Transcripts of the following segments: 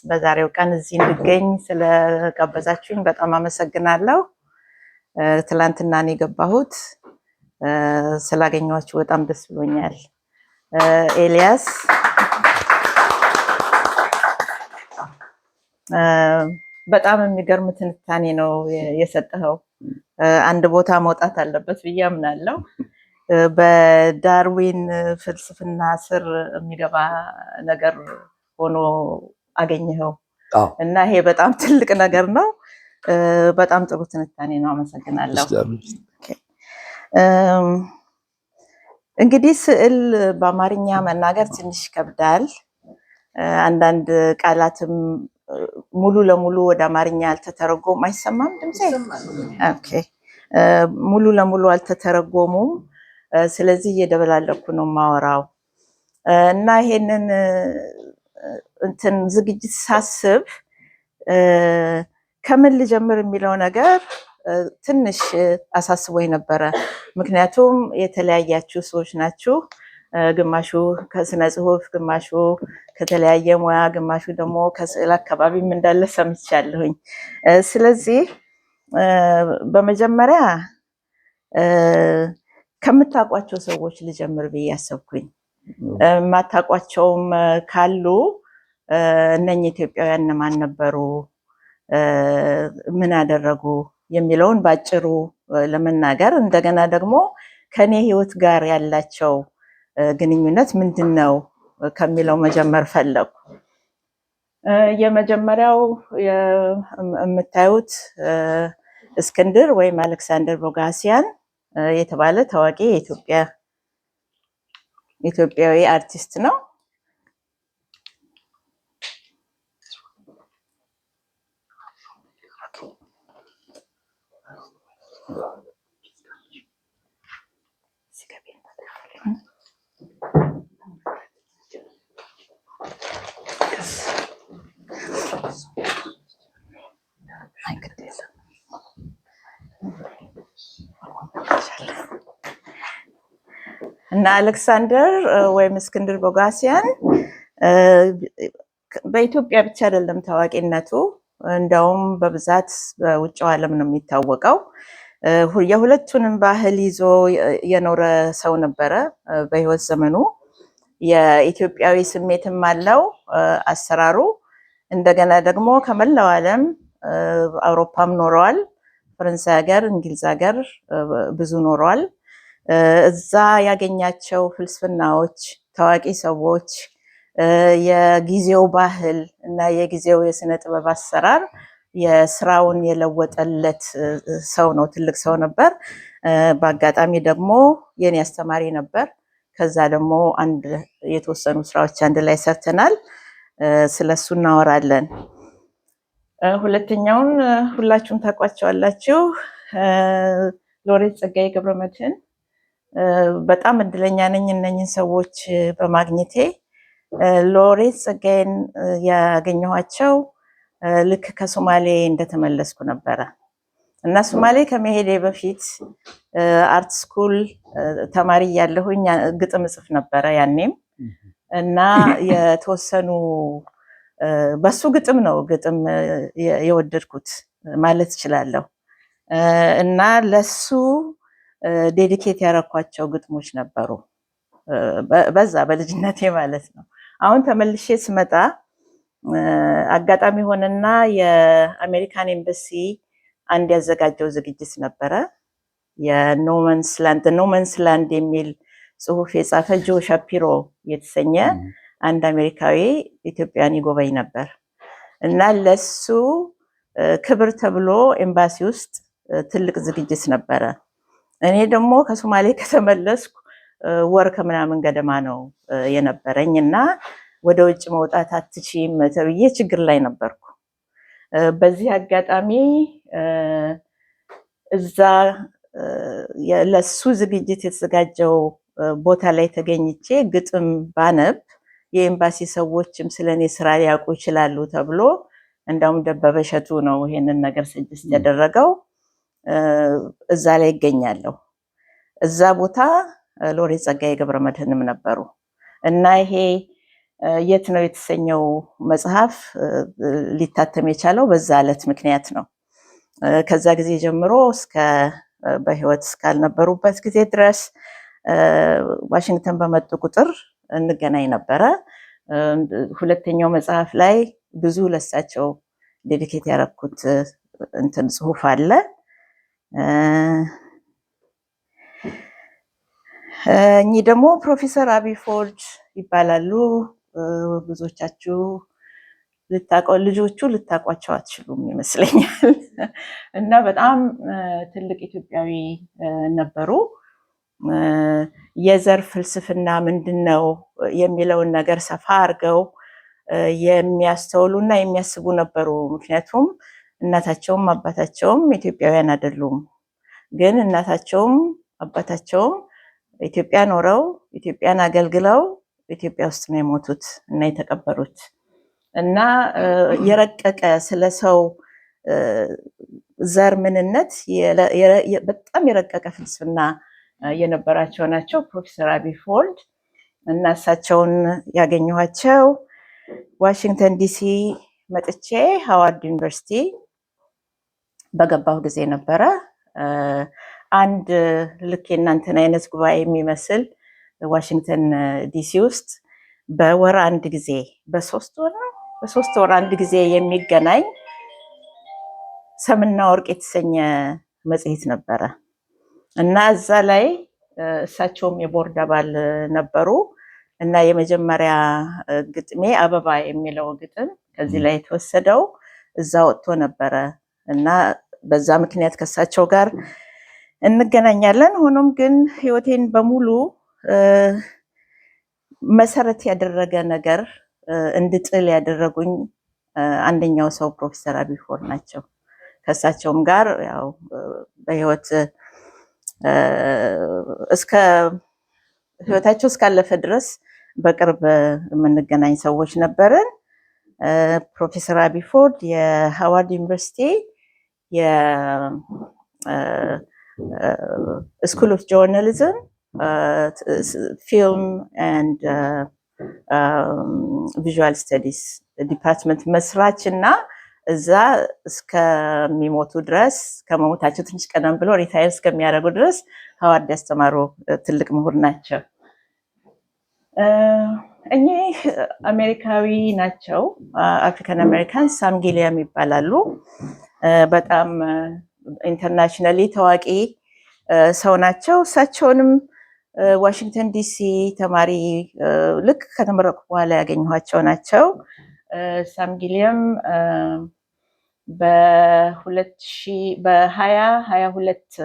በዛሬው ቀን እዚህ እንድገኝ ስለጋበዛችሁኝ በጣም አመሰግናለሁ። ትላንትና ነው የገባሁት። ስላገኘኋችሁ በጣም ደስ ብሎኛል። ኤልያስ በጣም የሚገርም ትንታኔ ነው የሰጠኸው። አንድ ቦታ መውጣት አለበት ብዬ አምናለሁ። በዳርዊን ፍልስፍና ስር የሚገባ ነገር ሆኖ አገኘኸው እና ይሄ በጣም ትልቅ ነገር ነው። በጣም ጥሩ ትንታኔ ነው። አመሰግናለሁ። እንግዲህ ስዕል በአማርኛ መናገር ትንሽ ይከብዳል። አንዳንድ ቃላትም ሙሉ ለሙሉ ወደ አማርኛ አልተተረጎሙም። አይሰማም ድምጼ? ኦኬ። ሙሉ ለሙሉ አልተተረጎሙም። ስለዚህ እየደበላለኩ ነው የማወራው እና ይሄንን እንትን ዝግጅት ሳስብ ከምን ልጀምር የሚለው ነገር ትንሽ አሳስቦኝ ነበረ። ምክንያቱም የተለያያችሁ ሰዎች ናችሁ። ግማሹ ከስነ ጽሁፍ፣ ግማሹ ከተለያየ ሙያ፣ ግማሹ ደግሞ ከስዕል አካባቢም እንዳለ ሰምቻለሁኝ። ስለዚህ በመጀመሪያ ከምታውቋቸው ሰዎች ልጀምር ብዬ አሰብኩኝ። የማታውቋቸውም ካሉ እነኚህ ኢትዮጵያውያን እነማን ነበሩ፣ ምን አደረጉ የሚለውን ባጭሩ ለመናገር፣ እንደገና ደግሞ ከኔ ህይወት ጋር ያላቸው ግንኙነት ምንድን ነው ከሚለው መጀመር ፈለጉ። የመጀመሪያው የምታዩት እስክንድር ወይም አሌክሳንደር ቦጋሲያን የተባለ ታዋቂ ኢትዮጵያዊ አርቲስት ነው። እና አሌክሳንደር ወይም እስክንድር ቦጋሲያን በኢትዮጵያ ብቻ አይደለም ታዋቂነቱ፣ እንደውም በብዛት በውጭው ዓለም ነው የሚታወቀው። የሁለቱንም ባህል ይዞ የኖረ ሰው ነበረ በህይወት ዘመኑ። የኢትዮጵያዊ ስሜትም አለው አሰራሩ። እንደገና ደግሞ ከመላው ዓለም አውሮፓም ኖረዋል፣ ፈረንሳይ ሀገር፣ እንግሊዝ ሀገር ብዙ ኖረዋል። እዛ ያገኛቸው ፍልስፍናዎች፣ ታዋቂ ሰዎች፣ የጊዜው ባህል እና የጊዜው የስነ ጥበብ አሰራር የስራውን የለወጠለት ሰው ነው። ትልቅ ሰው ነበር። በአጋጣሚ ደግሞ የኔ አስተማሪ ነበር። ከዛ ደግሞ የተወሰኑ ስራዎች አንድ ላይ ሰርተናል። ስለሱ እናወራለን። ሁለተኛውን ሁላችሁም ታውቋቸዋላችሁ፣ ሎሬት ጸጋዬ ገብረመድህን። በጣም እድለኛ ነኝ እነኝን ሰዎች በማግኘቴ። ሎሬት ጸጋዬን ያገኘኋቸው ልክ ከሶማሌ እንደተመለስኩ ነበረ እና ሶማሌ ከመሄዴ በፊት አርት ስኩል ተማሪ እያለሁኝ ግጥም እጽፍ ነበረ ያኔም። እና የተወሰኑ በሱ ግጥም ነው የወደድኩት ማለት እችላለሁ። እና ለሱ ዴዲኬት ያረኳቸው ግጥሞች ነበሩ በዛ በልጅነቴ ማለት ነው። አሁን ተመልሼ ስመጣ አጋጣሚ ሆነና የአሜሪካን ኤምባሲ አንድ ያዘጋጀው ዝግጅት ነበረ። የኖመንስ ላንድ የሚል ጽሁፍ የጻፈ ጆ ሻፒሮ የተሰኘ አንድ አሜሪካዊ ኢትዮጵያን ይጎበኝ ነበር እና ለሱ ክብር ተብሎ ኤምባሲ ውስጥ ትልቅ ዝግጅት ነበረ። እኔ ደግሞ ከሶማሌ ከተመለስኩ ወር ከምናምን ገደማ ነው የነበረኝ እና ወደ ውጭ መውጣት አትችይም ተብዬ ችግር ላይ ነበርኩ። በዚህ አጋጣሚ እዛ ለሱ ዝግጅት የተዘጋጀው ቦታ ላይ ተገኝቼ ግጥም ባነብ የኤምባሲ ሰዎችም ስለኔ ስራ ሊያውቁ ይችላሉ ተብሎ እንደውም ደበበ እሸቱ ነው ይሄንን ነገር ሰጀስት ያደረገው። እዛ ላይ ይገኛለሁ። እዛ ቦታ ሎሬት ጸጋዬ ገብረመድህንም ነበሩ እና ይሄ የት ነው የተሰኘው መጽሐፍ ሊታተም የቻለው በዛ ዕለት ምክንያት ነው። ከዛ ጊዜ ጀምሮ እስከ በህይወት እስካልነበሩበት ጊዜ ድረስ ዋሽንግተን በመጡ ቁጥር እንገናኝ ነበረ። ሁለተኛው መጽሐፍ ላይ ብዙ ለሳቸው ዴዲኬት ያደረኩት እንትን ጽሁፍ አለ። እኚህ ደግሞ ፕሮፌሰር አቢ ፎልድ ይባላሉ። ብዙዎቻችሁ ልጆቹ ልታቋቸው አትችሉም ይመስለኛል። እና በጣም ትልቅ ኢትዮጵያዊ ነበሩ። የዘር ፍልስፍና ምንድነው የሚለውን ነገር ሰፋ አድርገው የሚያስተውሉ እና የሚያስቡ ነበሩ። ምክንያቱም እናታቸውም አባታቸውም ኢትዮጵያውያን አይደሉም። ግን እናታቸውም አባታቸውም ኢትዮጵያ ኖረው ኢትዮጵያን አገልግለው ኢትዮጵያ ውስጥ ነው የሞቱት እና የተቀበሩት። እና የረቀቀ ስለሰው ዘር ምንነት በጣም የረቀቀ ፍልስፍና የነበራቸው ናቸው ፕሮፌሰር አቢ ፎልድ። እና እሳቸውን ያገኘኋቸው ዋሽንግተን ዲሲ መጥቼ ሃዋርድ ዩኒቨርሲቲ በገባሁ ጊዜ ነበረ። አንድ ልክ የእናንተን አይነት ጉባኤ የሚመስል ዋሽንግተን ዲሲ ውስጥ በወር አንድ ጊዜ በሶስት ወር አንድ ጊዜ የሚገናኝ ሰምና ወርቅ የተሰኘ መጽሔት ነበረ እና እዛ ላይ እሳቸውም የቦርድ አባል ነበሩ እና የመጀመሪያ ግጥሜ አበባ የሚለው ግጥም ከዚህ ላይ የተወሰደው እዛ ወጥቶ ነበረ እና በዛ ምክንያት ከእሳቸው ጋር እንገናኛለን። ሆኖም ግን ህይወቴን በሙሉ መሰረት ያደረገ ነገር እንድጥል ያደረጉኝ አንደኛው ሰው ፕሮፌሰር አቢ ፎልድ ናቸው። ከእሳቸውም ጋር ያው በህይወት እስከ ህይወታቸው እስካለፈ ድረስ በቅርብ የምንገናኝ ሰዎች ነበርን። ፕሮፌሰር አቢ ፎልድ የሃዋርድ ዩኒቨርሲቲ የስኩል ኦፍ ጆርናሊዝም ፊልም ኤንድ ቪዥዋል ስተዲስ ዲፓርትመንት መስራች እና እዛ እስከሚሞቱ ድረስ ከመሞታቸው ትንሽ ቀደም ብሎ ሪታየር እስከሚያደርጉ ድረስ ሃዋርድ ያስተማሩ ትልቅ ምሁር ናቸው። እኚህ አሜሪካዊ ናቸው። አፍሪካን አሜሪካን ሳም ጊሊያም ይባላሉ። በጣም ኢንተርናሽናሊ ታዋቂ ሰው ናቸው። እሳቸውንም ዋሽንግተን ዲሲ ተማሪ ልክ ከተመረቁ በኋላ ያገኘኋቸው ናቸው። ሳም ጊሊያም በ2022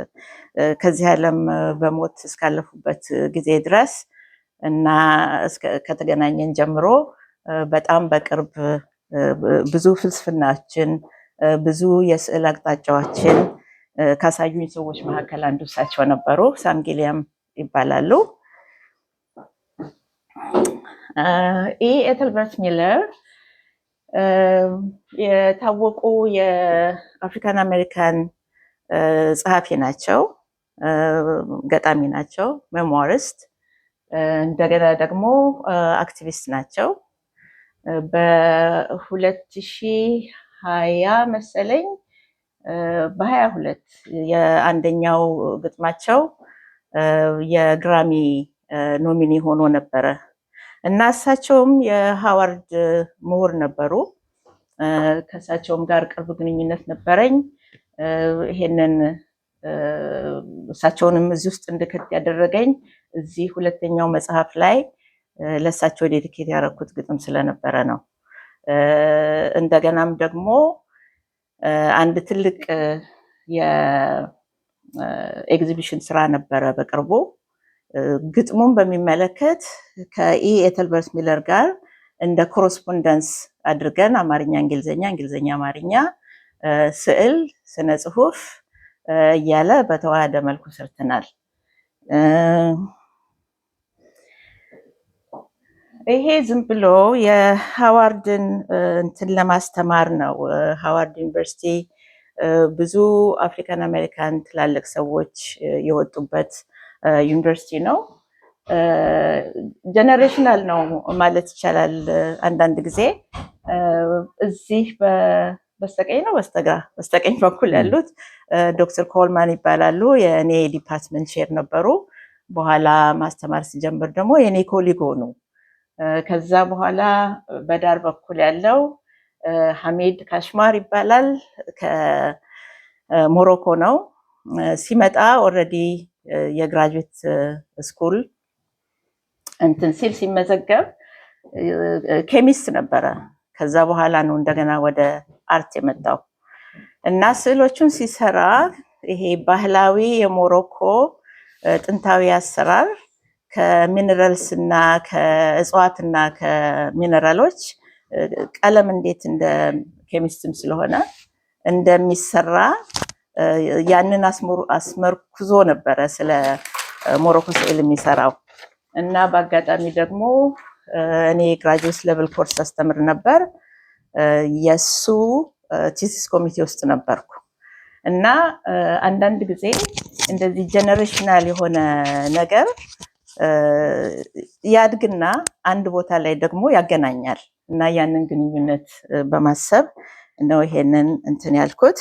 ከዚህ ዓለም በሞት እስካለፉበት ጊዜ ድረስ እና ከተገናኘን ጀምሮ በጣም በቅርብ ብዙ ፍልስፍናችን ብዙ የስዕል አቅጣጫዎችን ካሳዩኝ ሰዎች መካከል አንዱ እሳቸው ነበሩ። ሳም ጊሊያም ይባላሉ። ኤተልበርት ሚለር የታወቁ የአፍሪካን አሜሪካን ጸሐፊ ናቸው፣ ገጣሚ ናቸው፣ ሜሞሪስት፣ እንደገና ደግሞ አክቲቪስት ናቸው። በ2020 መሰለኝ በ22 የአንደኛው ግጥማቸው የግራሚ ኖሚኒ ሆኖ ነበረ እና እሳቸውም የሃዋርድ ምሁር ነበሩ። ከእሳቸውም ጋር ቅርብ ግንኙነት ነበረኝ። ይሄንን እሳቸውንም እዚህ ውስጥ እንድከት ያደረገኝ እዚህ ሁለተኛው መጽሐፍ ላይ ለእሳቸው ዴዲኬት ያደረኩት ግጥም ስለነበረ ነው። እንደገናም ደግሞ አንድ ትልቅ የኤግዚቢሽን ስራ ነበረ በቅርቡ። ግጥሙን በሚመለከት ከኢ ኤተልበርት ሚለር ጋር እንደ ኮረስፖንደንስ አድርገን አማርኛ እንግሊዝኛ፣ እንግሊዝኛ አማርኛ፣ ስዕል፣ ስነ ጽሁፍ እያለ በተዋሃደ መልኩ ሰርተናል። ይሄ ዝም ብሎ የሃዋርድን እንትን ለማስተማር ነው። ሃዋርድ ዩኒቨርሲቲ ብዙ አፍሪካን አሜሪካን ትላልቅ ሰዎች የወጡበት ዩኒቨርሲቲ ነው። ጀነሬሽናል ነው ማለት ይቻላል። አንዳንድ ጊዜ እዚህ በስተቀኝ ነው በስተቀኝ በኩል ያሉት ዶክተር ኮልማን ይባላሉ። የኔ ዲፓርትመንት ሼር ነበሩ። በኋላ ማስተማር ሲጀምር ደግሞ የኔ ኮሊግ ሆኑ። ከዛ በኋላ በዳር በኩል ያለው ሐሚድ ካሽማር ይባላል። ከሞሮኮ ነው። ሲመጣ ኦልሬዲ የግራጁዌት ስኩል እንትን ሲል ሲመዘገብ ኬሚስት ነበረ። ከዛ በኋላ ነው እንደገና ወደ አርት የመጣው እና ስዕሎቹን ሲሰራ ይሄ ባህላዊ የሞሮኮ ጥንታዊ አሰራር ከሚነራልስ እና ከእጽዋትና ከሚነራሎች ቀለም እንዴት እንደ ኬሚስትም ስለሆነ እንደሚሰራ ያንን አስመርኩዞ ነበረ ስለ ሞሮኮ ስዕል የሚሰራው። እና በአጋጣሚ ደግሞ እኔ ግራጁዌት ሌቭል ኮርስ አስተምር ነበር። የሱ ቲሲስ ኮሚቴ ውስጥ ነበርኩ። እና አንዳንድ ጊዜ እንደዚህ ጀነሬሽናል የሆነ ነገር ያድግና አንድ ቦታ ላይ ደግሞ ያገናኛል። እና ያንን ግንኙነት በማሰብ ነው ይሄንን እንትን ያልኩት።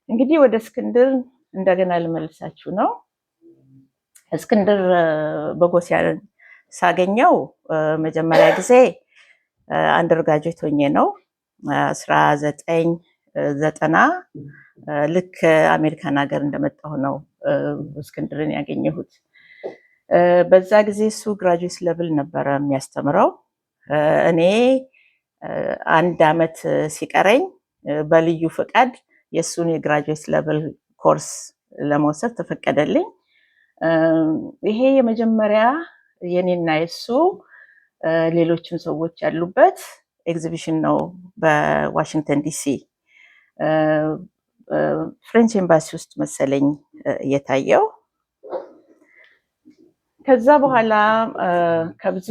እንግዲህ ወደ እስክንድር እንደገና ልመልሳችሁ ነው። እስክንድር ቦጎሲያን ሳገኘው መጀመሪያ ጊዜ አንደርግራጁዌት ሆኜ ነው 1990 ልክ አሜሪካን ሀገር እንደመጣሁ ነው እስክንድርን ያገኘሁት። በዛ ጊዜ እሱ ግራጁዌት ሌቭል ነበረ የሚያስተምረው። እኔ አንድ አመት ሲቀረኝ በልዩ ፈቃድ የእሱን የግራጁዌት ሌቭል ኮርስ ለመውሰድ ተፈቀደልኝ። ይሄ የመጀመሪያ የኔና የሱ ሌሎችም ሰዎች ያሉበት ኤግዚቢሽን ነው በዋሽንግተን ዲሲ ፍሬንች ኤምባሲ ውስጥ መሰለኝ የታየው። ከዛ በኋላ ከብዙ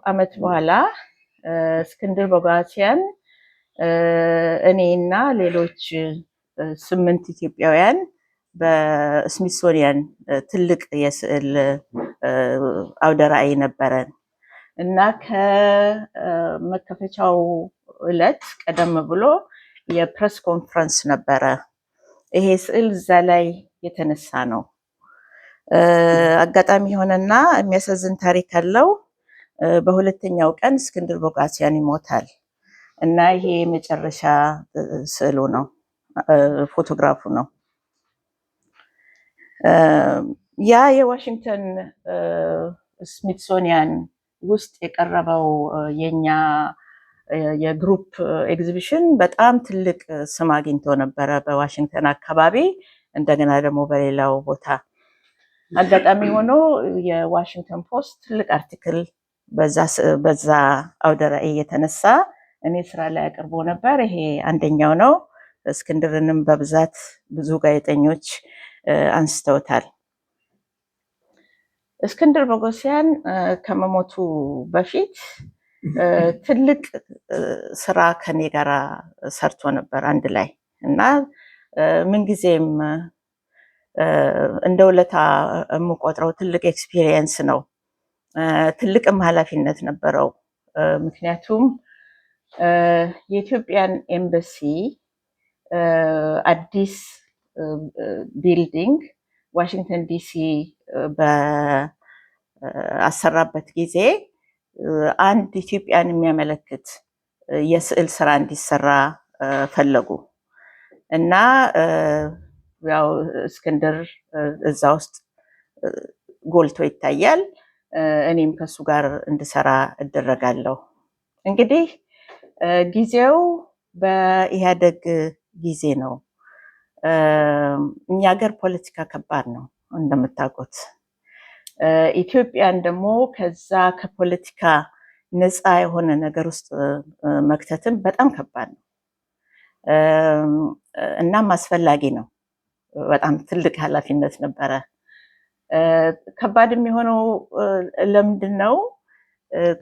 አመት በኋላ እስክንድር ቦጎሲያን እኔና ሌሎች 8 ኢትዮጵያውያን በስሚትሶኒያን ትልቅ የስዕል አውደ ርዕይ ነበረን እና ከመከፈቻው ዕለት ቀደም ብሎ የፕሬስ ኮንፈረንስ ነበረ። ይሄ ስዕል እዛ ላይ የተነሳ ነው። አጋጣሚ ሆነና የሚያሳዝን ታሪክ አለው። በሁለተኛው ቀን እስክንድር ቦጎሲያን ይሞታል እና ይሄ የመጨረሻ ስዕሉ ነው፣ ፎቶግራፉ ነው። ያ የዋሽንግተን ስሚትሶኒያን ውስጥ የቀረበው የኛ የግሩፕ ኤግዚቢሽን በጣም ትልቅ ስም አግኝቶ ነበረ በዋሽንግተን አካባቢ፣ እንደገና ደግሞ በሌላው ቦታ። አጋጣሚ ሆኖ የዋሽንግተን ፖስት ትልቅ አርቲክል በዛ አውደ ርዕይ የተነሳ እኔ ስራ ላይ አቅርቦ ነበር። ይሄ አንደኛው ነው። እስክንድርንም በብዛት ብዙ ጋዜጠኞች አንስተውታል። እስክንድር ቦጎሲያን ከመሞቱ በፊት ትልቅ ስራ ከኔ ጋር ሰርቶ ነበር አንድ ላይ እና ምንጊዜም እንደ ውለታ የምቆጥረው ትልቅ ኤክስፒሪየንስ ነው። ትልቅም ኃላፊነት ነበረው። ምክንያቱም የኢትዮጵያን ኤምባሲ አዲስ ቢልዲንግ ዋሽንግተን ዲሲ በአሰራበት ጊዜ አንድ ኢትዮጵያን የሚያመለክት የስዕል ስራ እንዲሰራ ፈለጉ እና ያው እስክንድር እዛ ውስጥ ጎልቶ ይታያል። እኔም ከሱ ጋር እንድሰራ እደረጋለሁ። እንግዲህ ጊዜው በኢህአደግ ጊዜ ነው። እኛ ሀገር ፖለቲካ ከባድ ነው እንደምታውቁት። ኢትዮጵያን ደግሞ ከዛ ከፖለቲካ ነፃ የሆነ ነገር ውስጥ መክተትም በጣም ከባድ ነው። እናም አስፈላጊ ነው። በጣም ትልቅ ኃላፊነት ነበረ። ከባድ የሚሆነው ለምንድን ነው?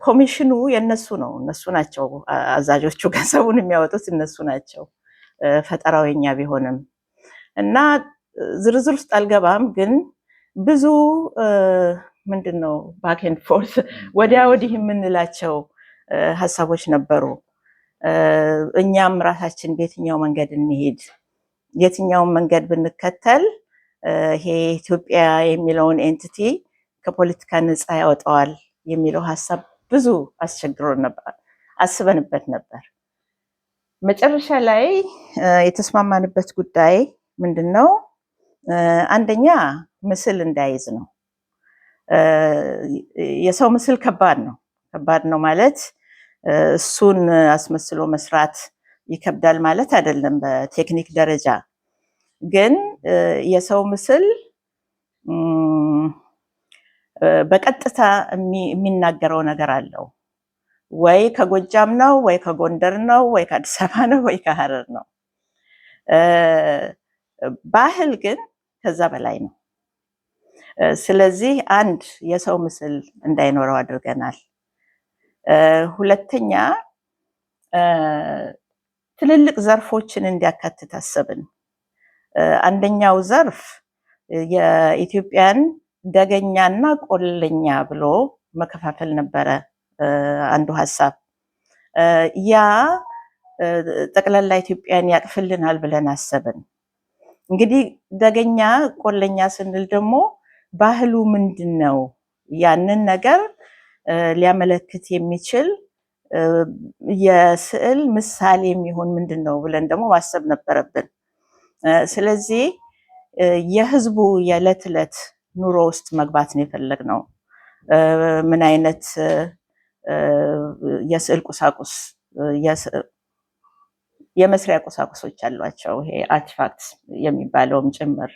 ኮሚሽኑ የነሱ ነው። እነሱ ናቸው አዛዦቹ፣ ገንዘቡን የሚያወጡት እነሱ ናቸው። ፈጠራው የኛ ቢሆንም እና ዝርዝር ውስጥ አልገባም፣ ግን ብዙ ምንድነው ባክ ኤንድ ፎርስ ወዲያ ወዲህ የምንላቸው ሀሳቦች ነበሩ። እኛም ራሳችን በየትኛው መንገድ እንሄድ፣ የትኛውን መንገድ ብንከተል ይሄ ኢትዮጵያ የሚለውን ኤንቲቲ ከፖለቲካ ነፃ ያወጣዋል የሚለው ሀሳብ ብዙ አስቸግሮን ነበር፣ አስበንበት ነበር። መጨረሻ ላይ የተስማማንበት ጉዳይ ምንድነው? አንደኛ ምስል እንዳይዝ ነው። የሰው ምስል ከባድ ነው ማለት እሱን አስመስሎ መስራት ይከብዳል ማለት አይደለም። በቴክኒክ ደረጃ ግን የሰው ምስል በቀጥታ የሚናገረው ነገር አለው። ወይ ከጎጃም ነው፣ ወይ ከጎንደር ነው፣ ወይ ከአዲስ አበባ ነው፣ ወይ ከሐረር ነው። ባህል ግን ከዛ በላይ ነው። ስለዚህ አንድ የሰው ምስል እንዳይኖረው አድርገናል። ሁለተኛ ትልልቅ ዘርፎችን እንዲያካትት አሰብን። አንደኛው ዘርፍ የኢትዮጵያን ደገኛና ቆለኛ ብሎ መከፋፈል ነበረ አንዱ ሀሳብ። ያ ጠቅላላ ኢትዮጵያን ያቅፍልናል ብለን አሰብን። እንግዲህ ደገኛ ቆለኛ ስንል ደግሞ ባህሉ ምንድን ነው? ያንን ነገር ሊያመለክት የሚችል የስዕል ምሳሌ የሚሆን ምንድን ነው ብለን ደግሞ ማሰብ ነበረብን። ስለዚህ የህዝቡ የዕለት ዕለት ኑሮ ውስጥ መግባት ነው የፈለግነው። ምን አይነት የስዕል ቁሳቁስ የመስሪያ ቁሳቁሶች አሏቸው፣ ይሄ አርቲፋክትስ የሚባለውም ጭምር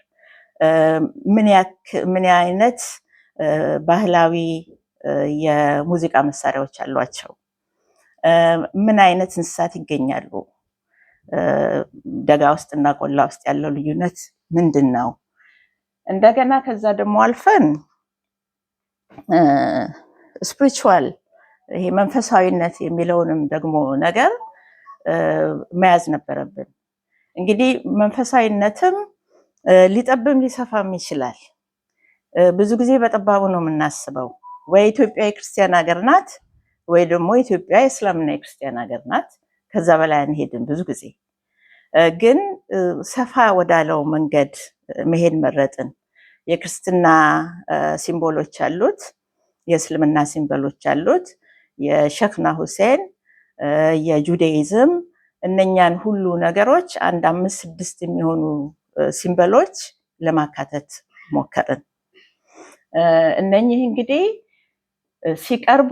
ምን አይነት ባህላዊ የሙዚቃ መሳሪያዎች አሏቸው፣ ምን አይነት እንስሳት ይገኛሉ፣ ደጋ ውስጥ እና ቆላ ውስጥ ያለው ልዩነት ምንድን ነው? እንደገና ከዛ ደግሞ አልፈን ስፒሪቹዋል ይሄ መንፈሳዊነት የሚለውንም ደግሞ ነገር መያዝ ነበረብን። እንግዲህ መንፈሳዊነትም ሊጠብም ሊሰፋም ይችላል። ብዙ ጊዜ በጠባቡ ነው የምናስበው። ወይ ኢትዮጵያ የክርስቲያን ሀገር ናት፣ ወይ ደግሞ ኢትዮጵያ የእስላምና የክርስቲያን ሀገር ናት። ከዛ በላይ አንሄድም። ብዙ ጊዜ ግን ሰፋ ወዳለው መንገድ መሄድ መረጥን። የክርስትና ሲምቦሎች አሉት፣ የእስልምና ሲምቦሎች አሉት፣ የሸክና ሁሴን፣ የጁዳይዝም፣ እነኛን ሁሉ ነገሮች አንድ 5-6 የሚሆኑ ሲምቦሎች ለማካተት ሞከርን። እነኚህ እንግዲህ ሲቀርቡ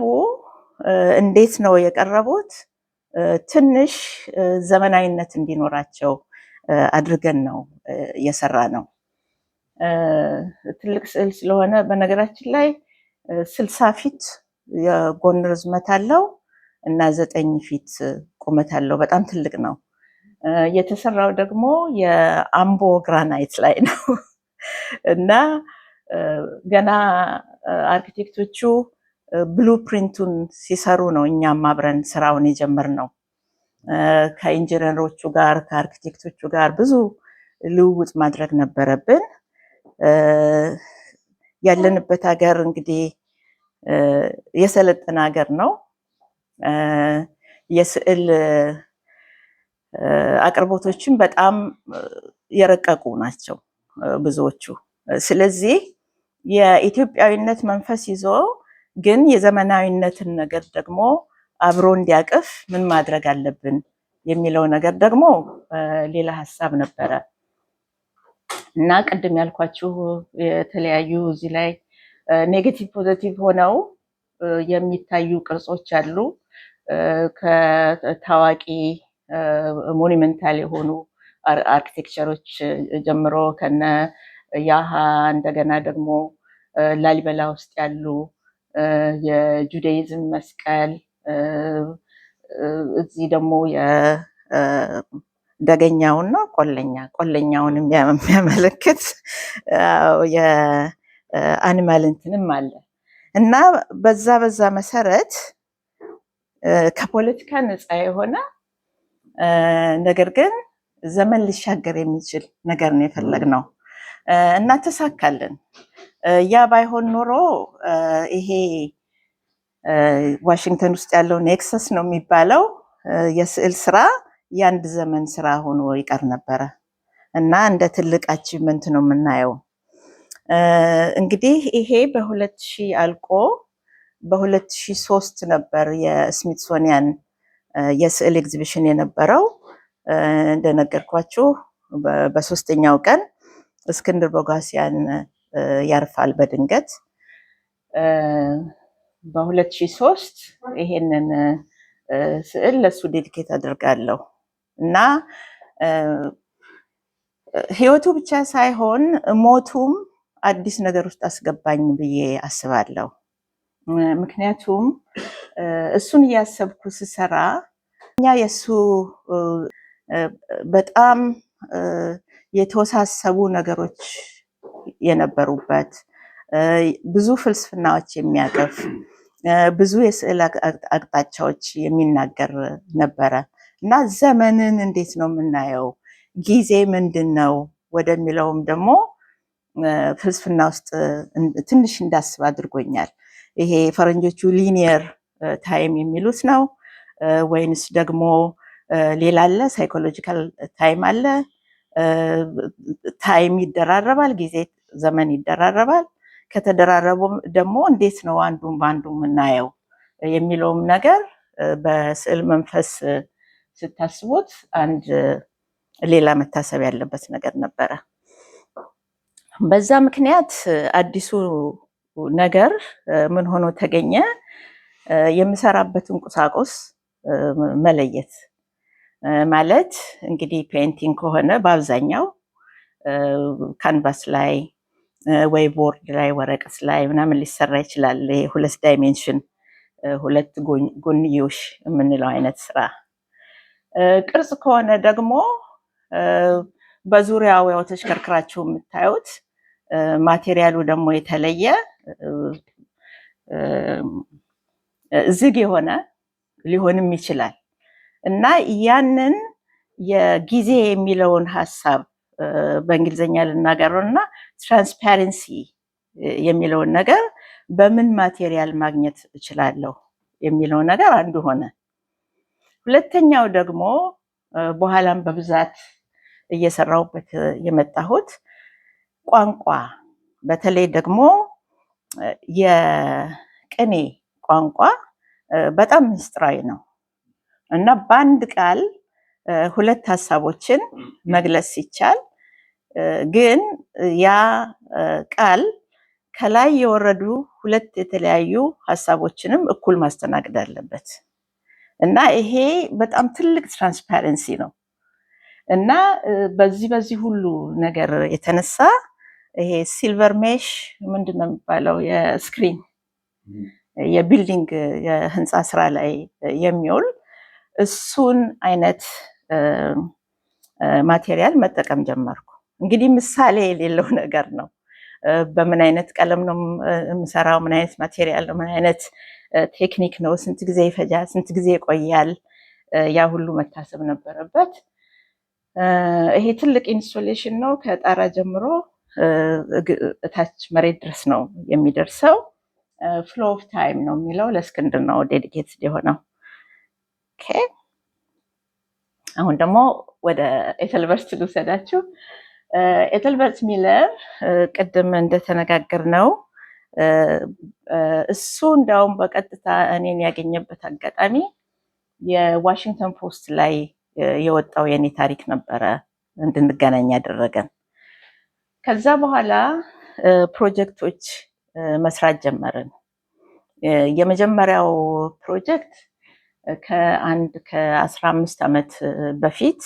እንዴት ነው የቀረቡት? ትንሽ ዘመናዊነት እንዲኖራቸው አድርገን ነው የሰራ ነው። ትልቅ ስዕል ስለሆነ በነገራችን ላይ 60 ፊት የጎን ርዝመት አለው እና 9 ፊት ቁመት አለው። በጣም ትልቅ ነው። የተሰራው ደግሞ የአምቦ ግራናይት ላይ ነው እና ገና አርኪቴክቶቹ ብሉፕሪንቱን ሲሰሩ ነው እኛም አብረን ስራውን የጀመርነው። ከኢንጂነሮቹ ጋር ከአርኪቴክቶቹ ጋር ብዙ ልውውጥ ማድረግ ነበረብን። ያለንበት ሀገር እንግዲህ የሰለጠነ ሀገር ነው። የስዕል አቅርቦቶችን በጣም የረቀቁ ናቸው ብዙዎቹ። ስለዚህ የኢትዮጵያዊነት መንፈስ ይዞ ግን የዘመናዊነትን ነገር ደግሞ አብሮ እንዲያቅፍ ምን ማድረግ አለብን የሚለው ነገር ደግሞ ሌላ ሀሳብ ነበረ እና ቅድም ያልኳችሁ የተለያዩ እዚህ ላይ ኔጌቲቭ ፖዘቲቭ ሆነው የሚታዩ ቅርጾች አሉ። ከታዋቂ ሞኒመንታል የሆኑ አርኪቴክቸሮች ጀምሮ ከነ ያሃ እንደገና ደግሞ ላሊበላ ውስጥ ያሉ የጁዳይዝም መስቀል፣ እዚህ ደግሞ የደገኛውና ቆለኛውን የሚያመለክት የአኒማል እንትንም አለ እና በዛ መሰረት ከፖለቲካ ነፃ የሆነ ነገር ግን ዘመን ሊሻገር የሚችል ነገር ነው የፈለግነው። እና ተሳካልን። ያ ባይሆን ኖሮ ይሄ ዋሽንግተን ውስጥ ያለው ኔክሰስ ነው የሚባለው የስዕል ስራ የአንድ ዘመን ስራ ሆኖ ይቀር ነበረ እና እንደ ትልቅ አቺቭመንት ነው የምናየው። እንግዲህ ይሄ በ2000 አልቆ በ2003 ነበር የስሚትሶኒያን የስዕል ኤግዚቢሽን የነበረው። እንደነገርኳችሁ በሶስተኛው ቀን እስክንድር ቦጋሲያን ያርፋል በድንገት። በ2003 ይሄንን ስዕል ለሱ ዴዲኬት አድርጋለሁ እና ህይወቱ ብቻ ሳይሆን ሞቱም አዲስ ነገር ውስጥ አስገባኝ ብዬ አስባለሁ። ምክንያቱም እሱን እያሰብኩ ስሰራ እኛ የሱ በጣም የተወሳሰቡ ነገሮች የነበሩበት ብዙ ፍልስፍናዎች የሚያቀፍ ብዙ የስዕል አቅጣጫዎች የሚናገር ነበረ እና ዘመንን እንዴት ነው የምናየው፣ ጊዜ ምንድን ነው ወደሚለውም ደግሞ ፍልስፍና ውስጥ ትንሽ እንዳስብ አድርጎኛል። ይሄ ፈረንጆቹ ሊኒየር ታይም የሚሉት ነው ወይንስ ደግሞ ሌላ አለ? ሳይኮሎጂካል ታይም አለ። ታይም ይደራረባል፣ ጊዜ ዘመን ይደራረባል። ከተደራረቡ ደግሞ እንዴት ነው አንዱን በአንዱ የምናየው የሚለውም ነገር በስዕል መንፈስ ስታስቡት አንድ ሌላ መታሰብ ያለበት ነገር ነበረ። በዛ ምክንያት አዲሱ ነገር ምን ሆኖ ተገኘ? የምሰራበትን ቁሳቁስ መለየት ማለት እንግዲህ ፔይንቲንግ ከሆነ በአብዛኛው ካንቫስ ላይ ወይ ቦርድ ላይ ወረቀት ላይ ምናምን ሊሰራ ይችላል። ሁለት ዳይሜንሽን ሁለት ጎንዮሽ የምንለው አይነት ስራ። ቅርጽ ከሆነ ደግሞ በዙሪያው ያው ተሽከርክራችሁ የምታዩት ማቴሪያሉ ደግሞ የተለየ ዝግ የሆነ ሊሆንም ይችላል እና ያንን የጊዜ የሚለውን ሀሳብ በእንግሊዝኛ ልናገረው እና ትራንስፓረንሲ የሚለውን ነገር በምን ማቴሪያል ማግኘት እችላለሁ የሚለው ነገር አንዱ ሆነ። ሁለተኛው ደግሞ በኋላም በብዛት እየሰራሁበት የመጣሁት ቋንቋ፣ በተለይ ደግሞ የቅኔ ቋንቋ በጣም ምስጢራዊ ነው እና በአንድ ቃል ሁለት ሀሳቦችን መግለጽ ሲቻል ግን ያ ቃል ከላይ የወረዱ ሁለት የተለያዩ ሀሳቦችንም እኩል ማስተናገድ አለበት እና ይሄ በጣም ትልቅ ትራንስፓረንሲ ነው እና በዚህ ሁሉ ነገር የተነሳ ይሄ ሲልቨር ሜሽ ምንድን ነው የሚባለው የስክሪን የቢልዲንግ የህንፃ ስራ ላይ የሚውል እሱን አይነት ማቴሪያል መጠቀም ጀመርኩ። እንግዲህ ምሳሌ የሌለው ነገር ነው። በምን አይነት ቀለም ነው የምሰራው፣ ምን አይነት ማቴሪያል ነው፣ ምን አይነት ቴክኒክ ነው፣ ስንት ጊዜ ይፈጃል፣ ስንት ጊዜ ይቆያል፣ ያ ሁሉ መታሰብ ነበረበት። ይሄ ትልቅ ኢንስቶሌሽን ነው። ከጣራ ጀምሮ እታች መሬት ድረስ ነው የሚደርሰው። ፍሎ ኦፍ ታይም ነው የሚለው ለእስክንድር ነው ዴዲኬትድ የሆነው። ኦኬ አሁን ደግሞ ወደ ኤተልበርት ልውሰዳችሁ። ኤተልበርት ሚለር ቅድም እንደተነጋገርነው እሱ እንዳውም በቀጥታ እኔን ያገኘበት አጋጣሚ የዋሽንግተን ፖስት ላይ የወጣው የኔ ታሪክ ነበረ እንድንገናኝ ያደረገን። ከዛ በኋላ ፕሮጀክቶች መስራት ጀመርን። የመጀመሪያው ፕሮጀክት ከ15 ዓመት በፊት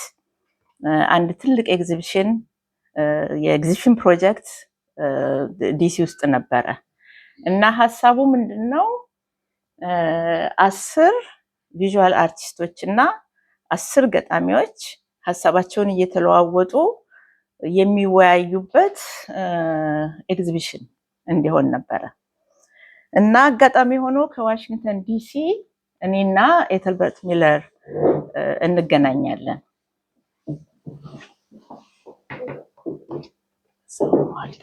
አንድ ትልቅ ኤግዚቢሽን የኤግዚቢሽን ፕሮጀክት ዲሲ ውስጥ ነበረ እና ሀሳቡ ምንድነው 10 ቪዥዋል አርቲስቶች እና 10 ገጣሚዎች ሀሳባቸውን እየተለዋወጡ የሚወያዩበት ኤግዚቢሽን እንዲሆን ነበረ እና አጋጣሚ ሆኖ ከዋሽንግተን ዲሲ እኔና ኤተልበርት ሚለር እንገናኛለን። ሰው ማለት